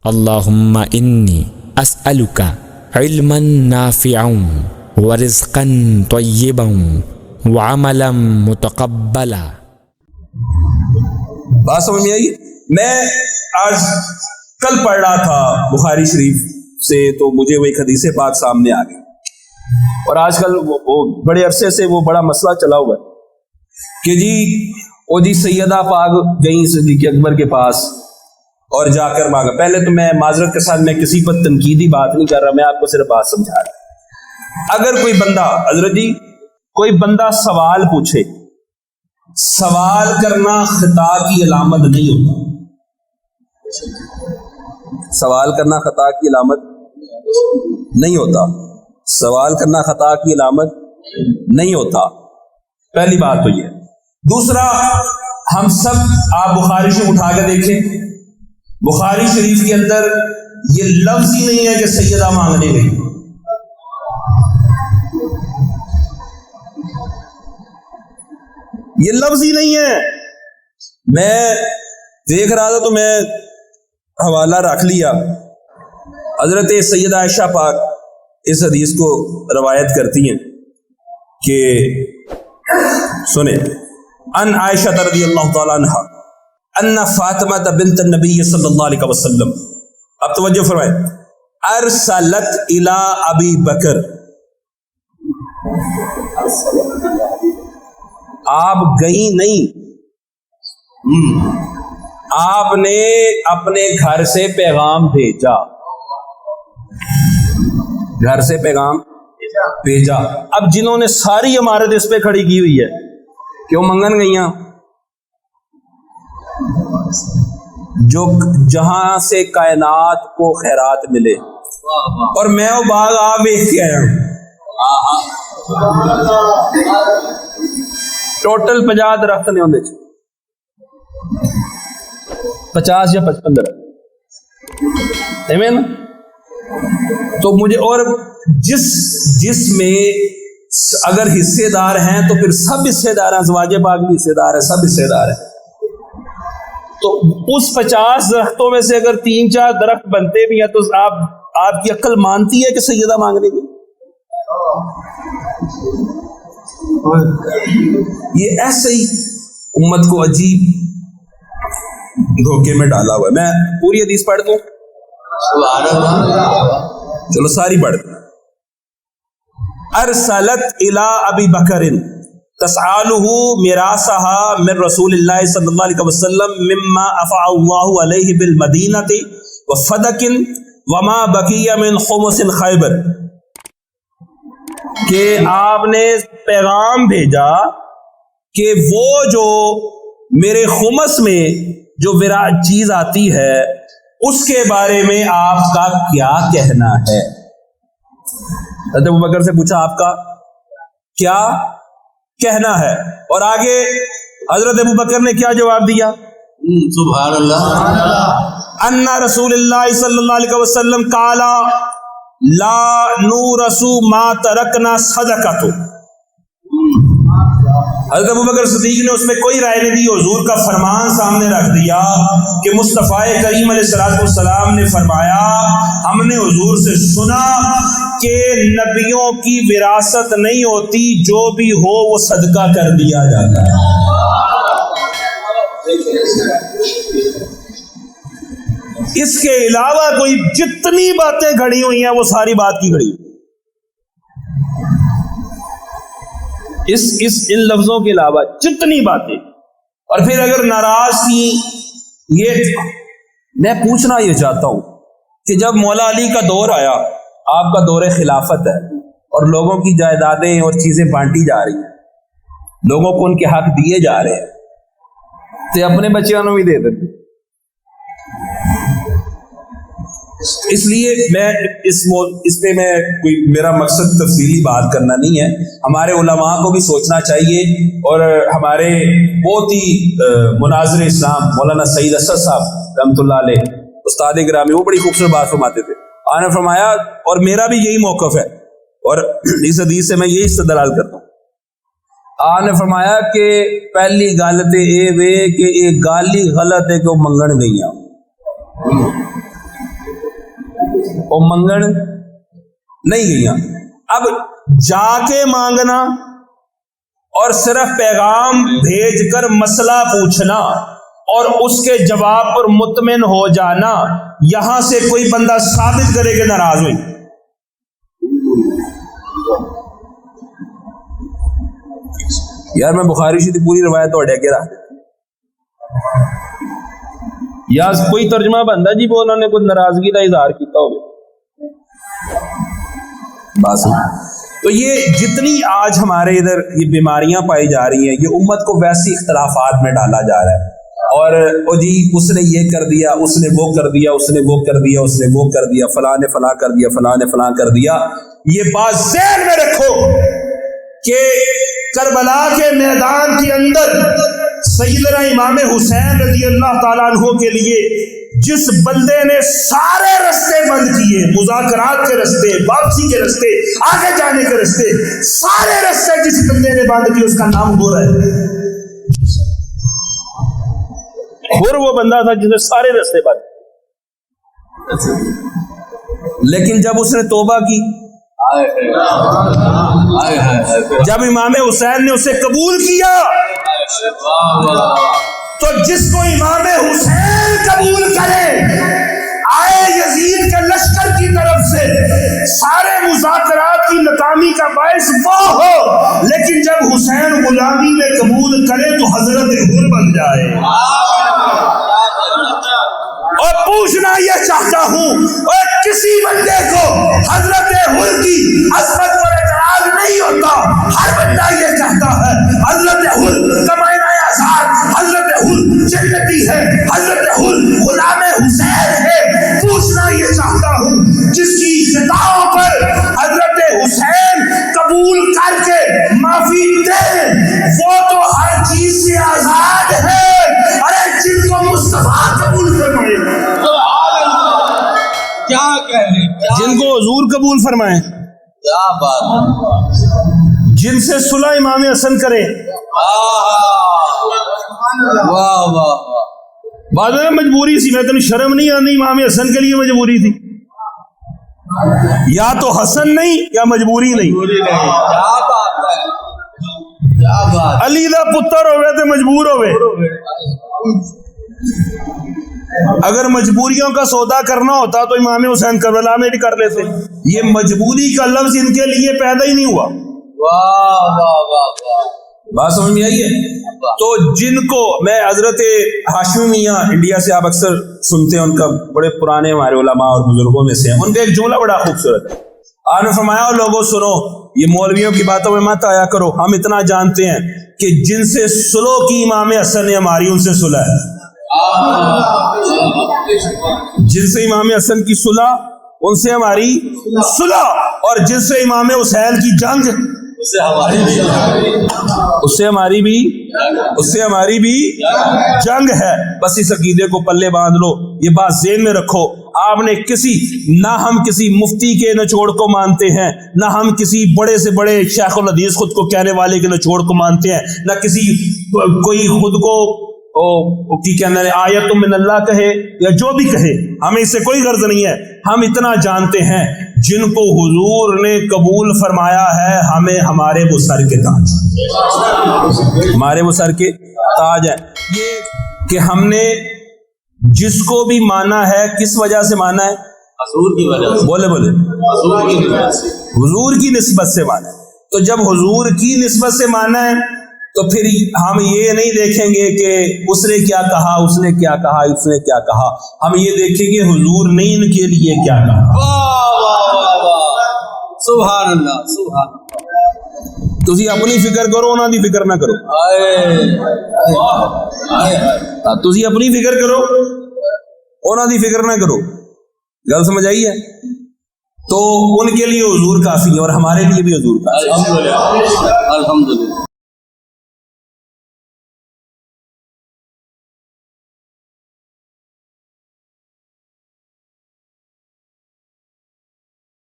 اللہم انی اسألک علما نافعا ورزقا طیبا وعملا متقبلا۔ بات سمجھ میں آئی؟ میں آج کل پڑھ رہا تھا بخاری شریف سے تو مجھے وہ ایک حدیث پاک سامنے آ گئی، اور آج کل وہ بڑے عرصے سے وہ بڑا مسئلہ چلا ہوا ہے کہ جی سیدہ پاک گئیں صدیق اکبر کے پاس اور جا کر مانگا۔ پہلے تو میں معذرت کے ساتھ میں کسی پر تنقیدی بات نہیں کر رہا، میں آپ کو صرف بات سمجھا رہا۔ اگر کوئی بندہ حضرت جی کوئی بندہ سوال پوچھے، سوال کرنا خطا کی علامت نہیں ہوتا، سوال کرنا خطا کی علامت نہیں ہوتا، سوال کرنا خطا کی علامت نہیں ہوتا، پہلی بات تو یہ۔ دوسرا، ہم سب آپ بخاری سے اٹھا کے دیکھیں، بخاری شریف کے اندر یہ لفظ ہی نہیں ہے کہ سیدہ مانگنے گئی، یہ لفظ ہی نہیں ہے۔ میں دیکھ رہا تھا تو میں حوالہ رکھ لیا، حضرت سیدہ عائشہ پاک اس حدیث کو روایت کرتی ہیں کہ سنیں، ان عائشہ رضی اللہ تعالی عنہ ان فاطمہ بنت النبی صلی اللہ علیہ وسلم، اب توجہ فرمائیں، ارسلت الی ابی بکر، آپ گئی نہیں، آپ نے اپنے گھر سے پیغام بھیجا، گھر سے پیغام بھیجا۔ اب جنہوں نے ساری عمارت اس پہ کھڑی کی ہوئی ہے کہ وہ منگن گئیاں، جو جہاں سے کائنات کو خیرات ملے، اور میں وہ باغ آپ دیکھ کے آیا ہوں، ٹوٹل 50 درخت نے ہوندے 50 یا 55 درخت، ایمین۔ تو مجھے اور جس میں اگر حصے دار ہیں تو پھر سب حصے دار ہیں، ازواج پاک بھی حصے دار ہیں، سب حصے دار ہیں، تو اس 50 درختوں میں سے اگر 3-4 درخت بنتے بھی ہیں تو آپ کی عقل مانتی ہے کہ سیدہ مانگنے کی؟ یہ ایسے ہی امت کو عجیب دھوکے میں ڈالا ہوا ہے۔ میں پوری حدیث پڑھ دوں، چلو ساری پڑھ دوں۔ ارسلت الی ابی بکر تسألہ میراثها من رسول اللہ صلی اللہ علیہ وسلم مما افاء اللہ علیہ بالمدینۃ وفدق وما بقی من خمس خیبر، کہ آپ نے پیغام بھیجا کہ وہ جو میرے خمس میں جو چیز آتی ہے اس کے بارے میں آپ کا کیا کہنا ہے۔ حضرت ابوبکر سے پوچھا آپ کا کیا کہنا ہے، اور آگے حضرت ابوبکر نے کیا جواب دیا؟ سبحان اللہ، ان رسول اللہ صلی اللہ علیہ وسلم قال لا نورث ما ترکنا صدقۃ۔ حضرت ابوبکر صدیق نے اس میں کوئی رائے نہیں دی، حضور کا فرمان سامنے رکھ دیا کہ مصطفیٰ کریم علیہ السلام نے فرمایا، ہم نے حضور سے سنا کہ نبیوں کی وراثت نہیں ہوتی، جو بھی ہو وہ صدقہ کر دیا جاتا ہے۔ اس کے علاوہ کوئی جتنی باتیں کھڑی ہوئی ہیں وہ ساری بات کی کھڑی، ان لفظوں کے علاوہ جتنی باتیں۔ اور پھر اگر ناراض تھی، یہ میں پوچھنا یہ چاہتا ہوں کہ جب مولا علی کا دور آیا، آپ کا دور خلافت ہے اور لوگوں کی جائیدادیں اور چیزیں بانٹی جا رہی ہیں، لوگوں کو ان کے حق دیے جا رہے ہیں، تو اپنے بچیاں بھی دے دیتے۔ اس لیے میں اس پہ میں کوئی میرا مقصد تفصیلی بات کرنا نہیں ہے، ہمارے علماء کو بھی سوچنا چاہیے، اور ہمارے بہت ہی مناظر اسلام مولانا سعید اسد صاحب رحمۃ اللہ علیہ استاد گرامی، وہ بڑی خوبصورت بات فرماتے تھے، آپ نے فرمایا، اور میرا بھی یہی موقف ہے، اور اس حدیث سے میں یہی استدلال کرتا ہوں، آپ نے فرمایا کہ پہلی گل تے اے وے کہ یہ گل ہی غلط ہے کہ وہ منگن گئی ہیں، وہ منگن نہیں گئیاں. اب جا کے مانگنا اور صرف پیغام بھیج کر مسئلہ پوچھنا اور اس کے جواب پر مطمئن ہو جانا، یہاں سے کوئی بندہ ثابت کرے کہ ناراض ہوئی. یار میں بخاری شریف کی پوری روایت توڑ کے رہا یا کوئی ترجمہ بندہ جی وہ انہوں نے کوئی ناراضگی کا اظہار کیتا ہوگا بس. تو یہ جتنی آج ہمارے ادھر یہ بیماریاں پائی جا رہی ہیں، یہ امت کو ویسی اختلافات میں ڈالا جا رہا ہے. اور او جی اس نے یہ کر دیا، اس نے وہ کر دیا، اس نے وہ کر دیا، اس نے وہ کر دیا، فلاں نے فلاں کر دیا، فلاں نے فلاں کر دیا. یہ بات ذہن میں رکھو کہ کربلا کے میدان کے اندر سیدنا امام حسین رضی اللہ تعالیٰ عنہ کے لیے جس بندے نے سارے رستے بند کیے، مذاکرات کے رستے، واپسی کے رستے، آگے جانے کے رستے، سارے رستے جس بندے نے بند کیے اس کا نام ہو رہا ہے. اور وہ بندہ تھا جس نے سارے رستے بند کیے، لیکن جب اس نے توبہ کی، جب امام حسین نے اسے قبول کیا، تو جس کو امام حسین قبول کرے، آئے یزید کے لشکر کی طرف سے سارے مذاکرات کی ناکامی کا باعث وہ ہو، لیکن جب حسین غلامی میں قبول کرے تو حضرت حر بن جائے. اور پوچھنا یہ چاہتا ہوں، اور کسی بندے کو حضرت حر کی عظمت پر اعتراض نہیں ہوتا. ہر بندہ یہ کہتا ہے حضرت حر کمائنہ آزاد، حضرت حر جنتی ہے، حضرت حر غلام حسین ہے. پوچھنا یہ چاہتا ہوں جس کی خطاؤں پر حضرت حسین قبول کر کے معافی دے، وہ تو ہر چیز سے آزاد ہے. ارے جن کو مصطفیٰ قبول فرمائے، کیا کہنے، جن کو حضور قبول فرمائے، کیا بات، جن سے صلح امام حسن کرے. واہ واہ. بعد میں مجبوری سی، میں تمہیں شرم نہیں آتی، امام حسن کے لیے مجبوری تھی. یا تو حسن نہیں یا مجبوری نہیں. کیا بات ہے، کیا بات. علی دا پتر ہوئے تو مجبور ہوئے. اگر مجبوریوں کا سودا کرنا ہوتا تو امام حسین کربلا میں بھی کر لیتے. یہ مجبوری کا لفظ ان کے لیے پیدا ہی نہیں ہوا. واہ واہ واہ. بات سمجھ میں آئی ہے؟ تو جن کو میں حضرت ہاشمی میاں انڈیا سے آپ اکثر سنتے ہیں، ان کا بڑے پرانے ہمارے علماء اور بزرگوں میں سے ہیں، ان کا ایک جملہ بڑا خوبصورت ہے. آپ نے فرمایا لوگوں سنو، یہ مولویوں کی باتوں میں مت آیا کرو، ہم اتنا جانتے ہیں کہ جن سے صلح کی امام حسن نے ہماری ان سے صلح ہے. جن سے امام حسن کی صلح ان سے ہماری صلح، اور جن سے امام حسین کی جنگ اس سے ہماری بھی جنگ ہے. بس اس عقیدے کو پلے باندھ لو، یہ بات ذہن میں رکھو. آپ نے نہ ہم کسی مفتی کے نچوڑ کو مانتے ہیں، نہ ہم کسی بڑے سے بڑے شیخ الحدیث خود کو کہنے والے کے نچوڑ کو مانتے ہیں، نہ کسی کوئی خود کو کی کہنا ہے آیت من اللہ کہے یا جو بھی کہے، ہمیں اس سے کوئی غرض نہیں ہے. ہم اتنا جانتے ہیں جن کو حضور نے قبول فرمایا ہے، ہمیں ہمارے وہ سر کے تاج، ہمارے وہ سر کے تاج ہے. یہ کہ ہم نے جس کو بھی مانا ہے کس وجہ سے مانا ہے؟ حضور کی وجہ سے. بولے حضور کی نسبت سے مانا ہے. تو جب حضور کی نسبت سے مانا ہے تو پھر ہم یہ نہیں دیکھیں گے کہ اس نے کیا کہا، اس نے کیا کہا، اس نے کیا کہا. ہم یہ دیکھیں گے حضور نے ان کے لیے کیا کہا. سبحان اللہ، سبحان اللہ. تسی اپنی فکر کرو، انہاں دی فکر نہ کرو. تسی اپنی فکر کرو، انہاں دی فکر نہ کرو. گل سمجھ آئی ہے؟ تو ان کے لیے حضور کافی ہے اور ہمارے لیے بھی حضور کافی ہے. الحمدللہ.